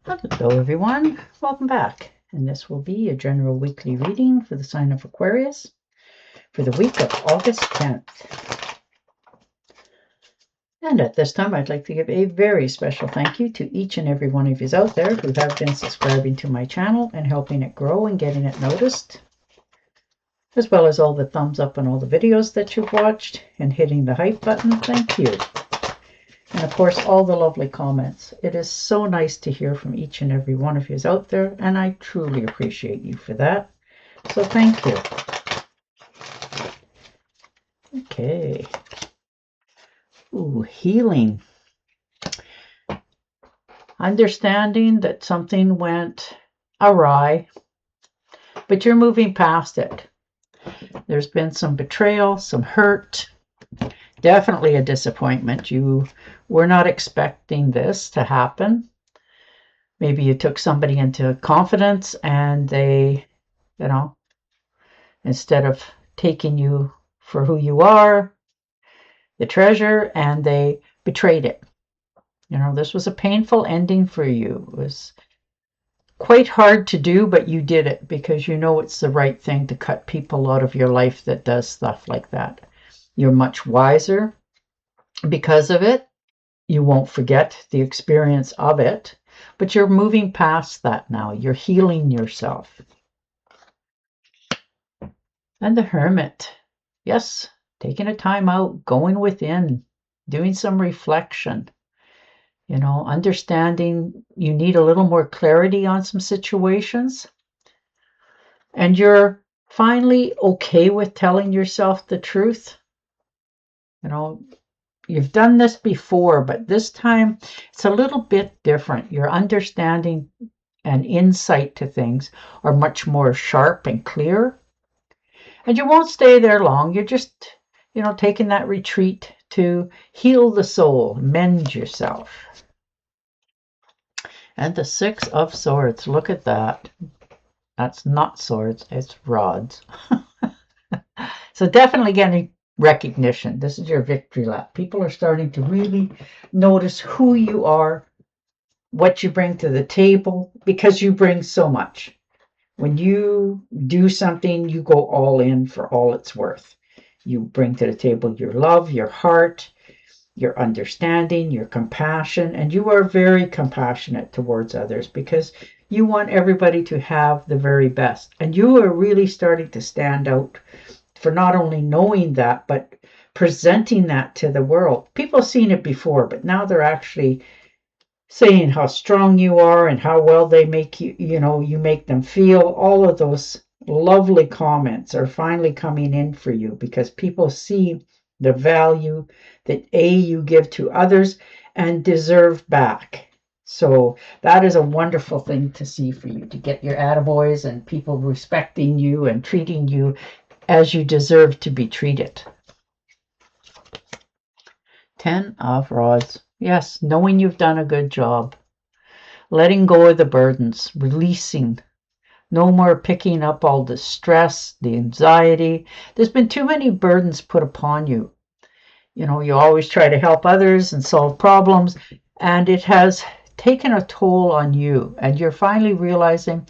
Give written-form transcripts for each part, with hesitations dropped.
Hello everyone, welcome back. And this will be a general weekly reading for the sign of Aquarius for the week of August 10th. And at this time, I'd like to give a very special thank you to each and every one of you out there who have been subscribing to my channel and helping it grow and getting it noticed, as well as all the thumbs up on all the videos that you've watched and hitting the hype button. Thank you. And of course, all the lovely comments. It is so nice to hear from each and every one of you out there, and I truly appreciate you for that. So thank you. Okay. Ooh, healing. Understanding that something went awry, but you're moving past it. There's been some betrayal, some hurt, definitely a disappointment. You were not expecting this to happen. Maybe you took somebody into confidence and they, instead of taking you for who you are, the treasure, and they betrayed it. This was a painful ending for you. It was quite hard to do, but you did it because you know it's the right thing to cut people out of your life that does stuff like that. You're much wiser because of it. You won't forget the experience of it, but you're moving past that now. You're healing yourself. And the Hermit. Yes, taking a time out, going within, doing some reflection. Understanding you need a little more clarity on some situations. And you're finally okay with telling yourself the truth. You've done this before, but this time it's a little bit different. Your understanding and insight to things are much more sharp and clear. And you won't stay there long. You're just, taking that retreat to heal the soul, mend yourself. And the Six of Swords. Look at that. That's not swords, it's rods. So definitely getting recognition. This is your victory lap. People are starting to really notice who you are, what you bring to the table, because you bring so much. When you do something, you go all in for all it's worth. You bring to the table your love, your heart, your understanding, your compassion, and you are very compassionate towards others because you want everybody to have the very best. And you are really starting to stand out for not only knowing that, but presenting that to the world. People have seen it before, but now they're actually saying how strong you are and how well they make you, you make them feel. All of those lovely comments are finally coming in for you because people see the value that you give to others and deserve back. So that is a wonderful thing to see for you, to get your attaboys and people respecting you and treating you as you deserve to be treated. 10 of Rods. Yes, knowing you've done a good job. Letting go of the burdens, releasing. No more picking up all the stress, the anxiety. There's been too many burdens put upon you. You always try to help others and solve problems, and it has taken a toll on you, and you're finally realizing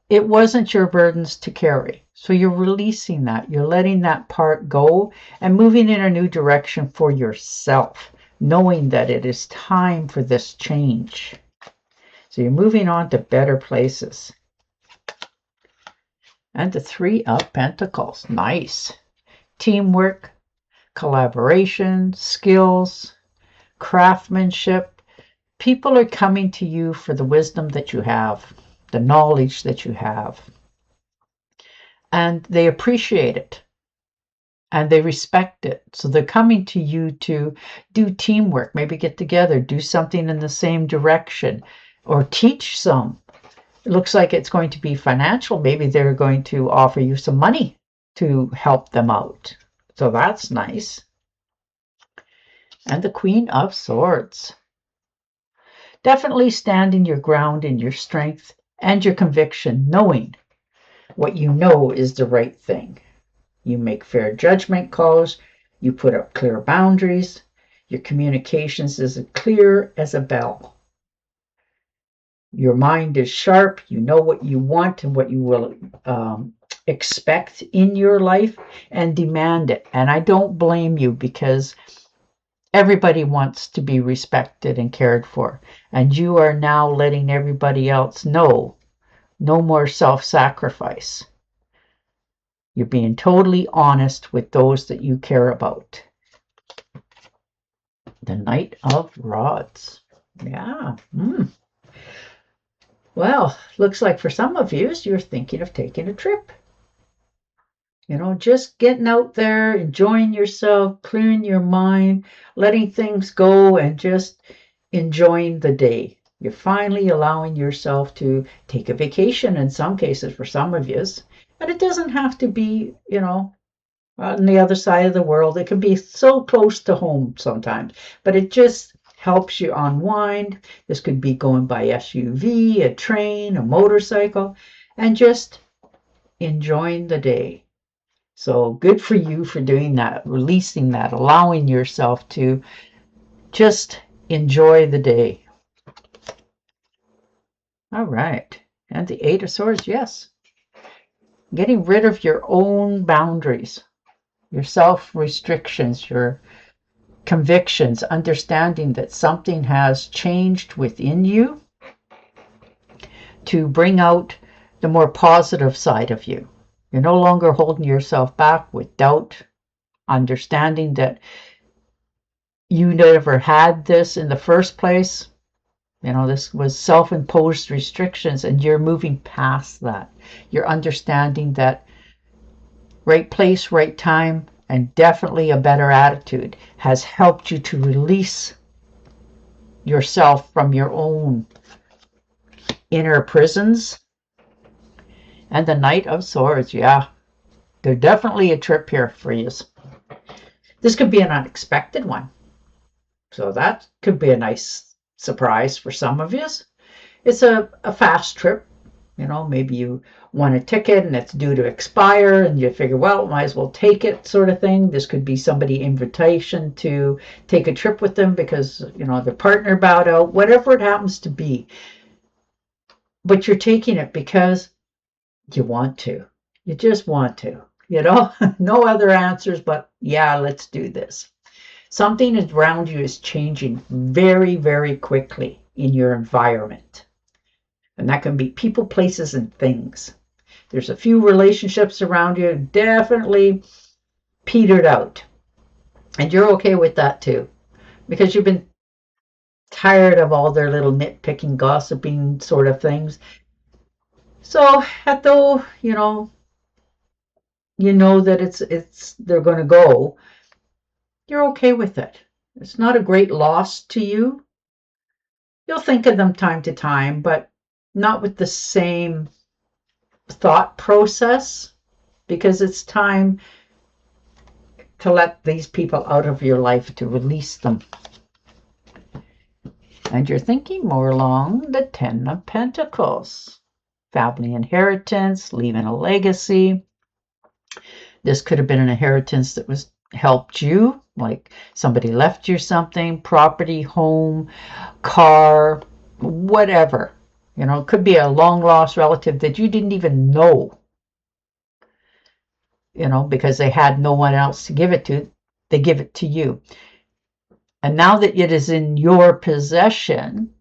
it wasn't your burdens to carry. So you're releasing that. You're letting that part go and moving in a new direction for yourself, knowing that it is time for this change. So you're moving on to better places. And the Three of Pentacles. Nice. Teamwork, collaboration, skills, craftsmanship. People are coming to you for the wisdom that you have, the knowledge that you have. And they appreciate it. And they respect it. So they're coming to you to do teamwork, maybe get together, do something in the same direction, or teach some. It looks like it's going to be financial. Maybe they're going to offer you some money to help them out. So that's nice. And the Queen of Swords. Definitely standing your ground in your strength and your conviction, knowing what you know is the right thing. You make fair judgment calls. You put up clear boundaries. Your communications is as clear as a bell. Your mind is sharp. You know what you want and what you will expect in your life, and demand it. And I don't blame you, because everybody wants to be respected and cared for. And you are now letting everybody else know, no more self-sacrifice. You're being totally honest with those that you care about. The Knight of Rods. Yeah. Well, looks like for some of you, you're thinking of taking a trip. You know, just getting out there, enjoying yourself, clearing your mind, letting things go, and just enjoying the day. You're finally allowing yourself to take a vacation in some cases for some of you. And it doesn't have to be, you know, on the other side of the world. It can be so close to home sometimes, but it just helps you unwind. This could be going by SUV, a train, a motorcycle, and just enjoying the day. So good for you for doing that, releasing that, allowing yourself to just enjoy the day. All right. And the Eight of Swords, yes. Getting rid of your own boundaries, your self-restrictions, your convictions, understanding that something has changed within you to bring out the more positive side of you. You're no longer holding yourself back with doubt, understanding that you never had this in the first place. You know, this was self-imposed restrictions, and you're moving past that. You're understanding that right place, right time, and definitely a better attitude has helped you to release yourself from your own inner prisons. And the Knight of Swords, yeah, there's definitely a trip here for you. This could be an unexpected one, so that could be a nice surprise for some of you. It's a fast trip. You know, maybe you want a ticket and it's due to expire, and you figure, well, might as well take it, sort of thing. This could be somebody's invitation to take a trip with them because, you know, their partner bowed out, whatever it happens to be. But you're taking it because you want to. You just want to, you know, no other answers, but yeah, let's do this. Something around you is changing very, very quickly in your environment. And that can be people, places, and things. There's a few relationships around you definitely petered out. And you're okay with that too, because you've been tired of all their little nitpicking, gossiping sort of things. So, though, you know that they're going to go, you're okay with it. It's not a great loss to you. You'll think of them time to time, but not with the same thought process, because it's time to let these people out of your life, to release them. And you're thinking more along the Ten of Pentacles. Family inheritance, leaving a legacy. This could have been an inheritance that was helped you, like somebody left you something, property, home, car, whatever. You know, it could be a long lost relative that you didn't even know, you know, because they had no one else to give it to. They give it to you. And now that it is in your possession,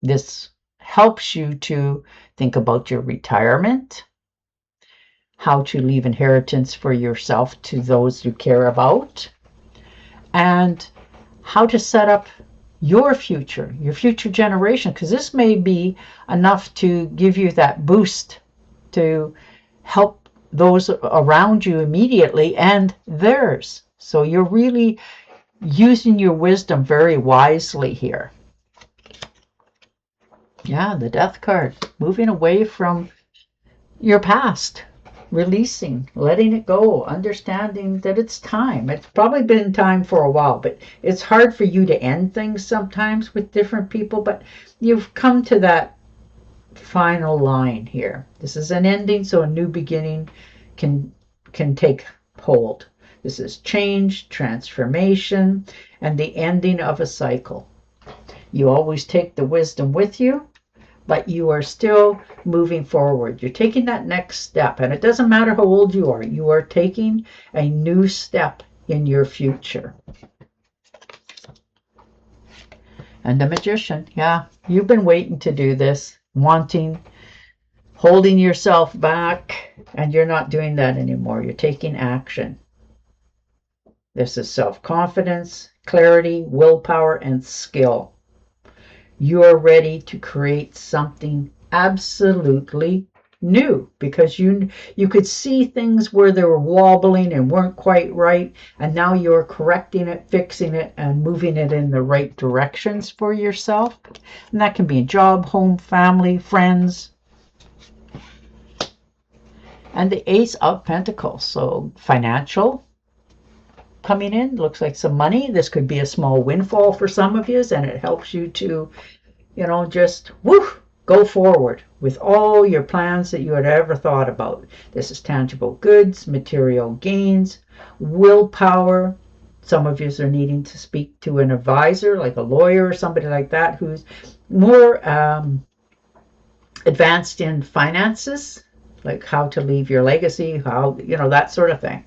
this helps you to think about your retirement, how to leave inheritance for yourself to those you care about, and how to set up your future generation, because this may be enough to give you that boost to help those around you immediately and theirs. So you're really using your wisdom very wisely here. Yeah, the Death card, moving away from your past, releasing, letting it go, understanding that it's time. It's probably been time for a while, but it's hard for you to end things sometimes with different people, but you've come to that final line here. This is an ending, so a new beginning can take hold. This is change, transformation, and the ending of a cycle. You always take the wisdom with you, but you are still moving forward. You're taking that next step, and it doesn't matter how old you are taking a new step in your future. And the Magician, yeah, you've been waiting to do this, holding yourself back, and you're not doing that anymore. You're taking action. This is self-confidence, clarity, willpower, and skill. You are ready to create something absolutely new, because you could see things where they were wobbling and weren't quite right, and now you're correcting it, fixing it, and moving it in the right directions for yourself. And that can be a job, home, family, friends. And the Ace of Pentacles, so financial coming in, looks like some money. This could be a small windfall for some of you, and it helps you to, you know, just go forward with all your plans that you had ever thought about. This is tangible goods, material gains, willpower. Some of you are needing to speak to an advisor, like a lawyer or somebody like that, who's more advanced in finances, like how to leave your legacy, how, you know, that sort of thing.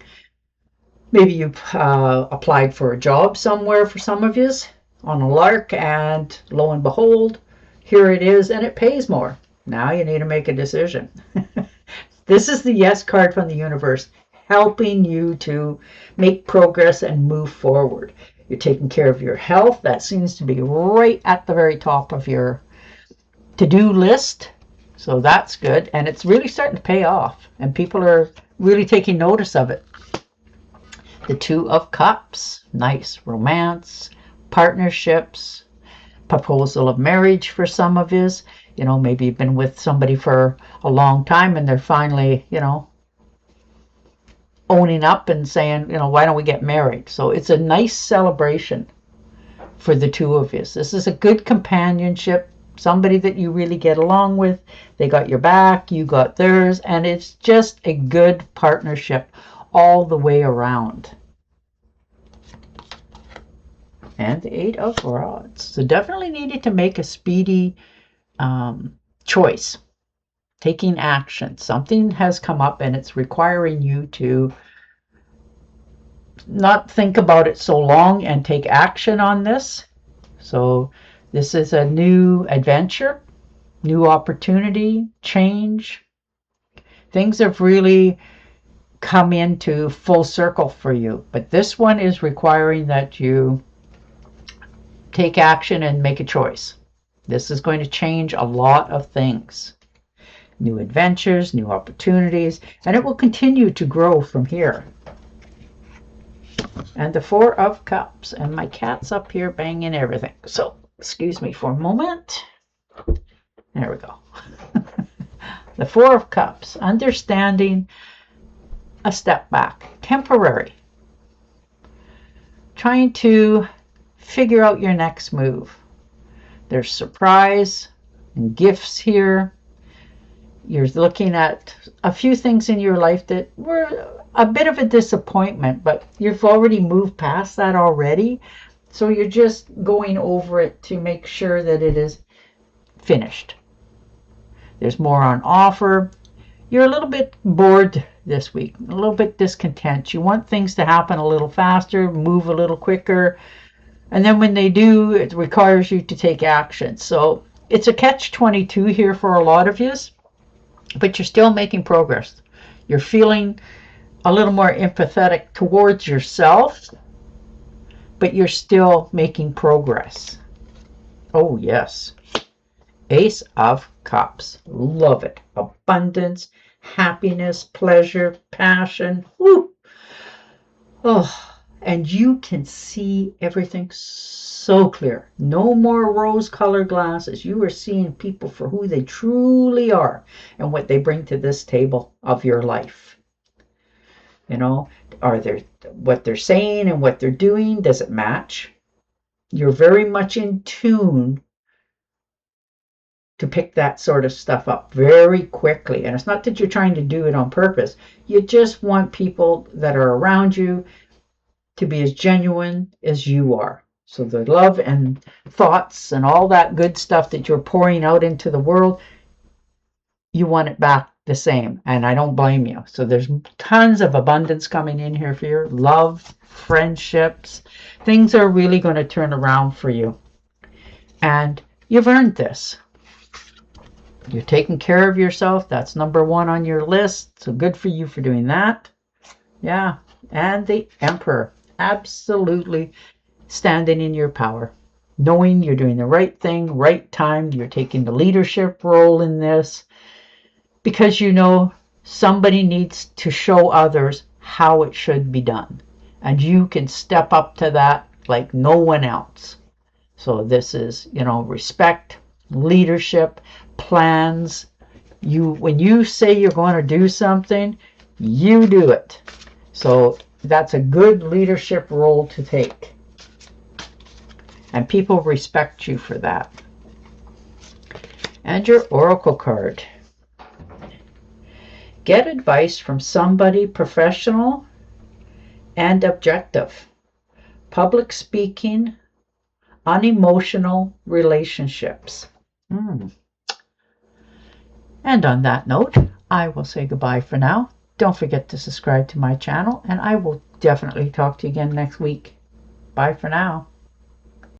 Maybe you applied for a job somewhere for some of you on a lark, and lo and behold, here it is, and it pays more. Now you need to make a decision. This is the Yes card from the universe, helping you to make progress and move forward. You're taking care of your health. That seems to be right at the very top of your to-do list. So that's good. And it's really starting to pay off. And people are really taking notice of it. The Two of Cups. Nice. Romance, partnerships, proposal of marriage for some of you. You know, maybe you've been with somebody for a long time and they're finally, you know, owning up and saying, you know, why don't we get married? So it's a nice celebration for the two of you. This is a good companionship, somebody that you really get along with. They got your back, you got theirs, and it's just a good partnership all the way around. And the Eight of Rods. So definitely needed to make a speedy choice, taking action. Something has come up and it's requiring you to not think about it so long and take action on this. So this is a new adventure, new opportunity, change. Things have really come into full circle for you, but this one is requiring that you take action and make a choice. This is going to change a lot of things. New adventures, new opportunities, and it will continue to grow from here. And the Four of Cups, and my cat's up here banging everything. So, excuse me for a moment. There we go. The Four of Cups, understanding a step back, temporary. Trying to figure out your next move. There's surprise and gifts here. You're looking at a few things in your life that were a bit of a disappointment, but you've already moved past that already. So you're just going over it to make sure that it is finished. There's more on offer. You're a little bit bored this week, a little bit discontent. You want things to happen a little faster, move a little quicker. And then when they do, it requires you to take action. So it's a catch-22 here for a lot of you, but you're still making progress. You're feeling a little more empathetic towards yourself, but you're still making progress. Oh, yes. Ace of Cups. Love it. Abundance, happiness, pleasure, passion. Woo! Oh. And you can see everything so clear. No more rose-colored glasses. You are seeing people for who they truly are and what they bring to this table of your life. You know, what they're saying and what they're doing, does it match? You're very much in tune to pick that sort of stuff up very quickly. And it's not that you're trying to do it on purpose. You just want people that are around you to be as genuine as you are. So the love and thoughts and all that good stuff that you're pouring out into the world, you want it back the same. And I don't blame you. So there's tons of abundance coming in here for you. Love, friendships. Things are really going to turn around for you. And you've earned this. You're taking care of yourself. That's number one on your list. So good for you for doing that. Yeah. And the Emperor. Absolutely standing in your power. Knowing you're doing the right thing, right time. You're taking the leadership role in this. Because you know somebody needs to show others how it should be done. And you can step up to that like no one else. So this is, you know, respect, leadership, plans. When you say you're going to do something, you do it. So that's a good leadership role to take. And people respect you for that. And your Oracle card. Get advice from somebody professional and objective. Public speaking, unemotional relationships. And on that note, I will say goodbye for now. Don't forget to subscribe to my channel, and I will definitely talk to you again next week. Bye for now.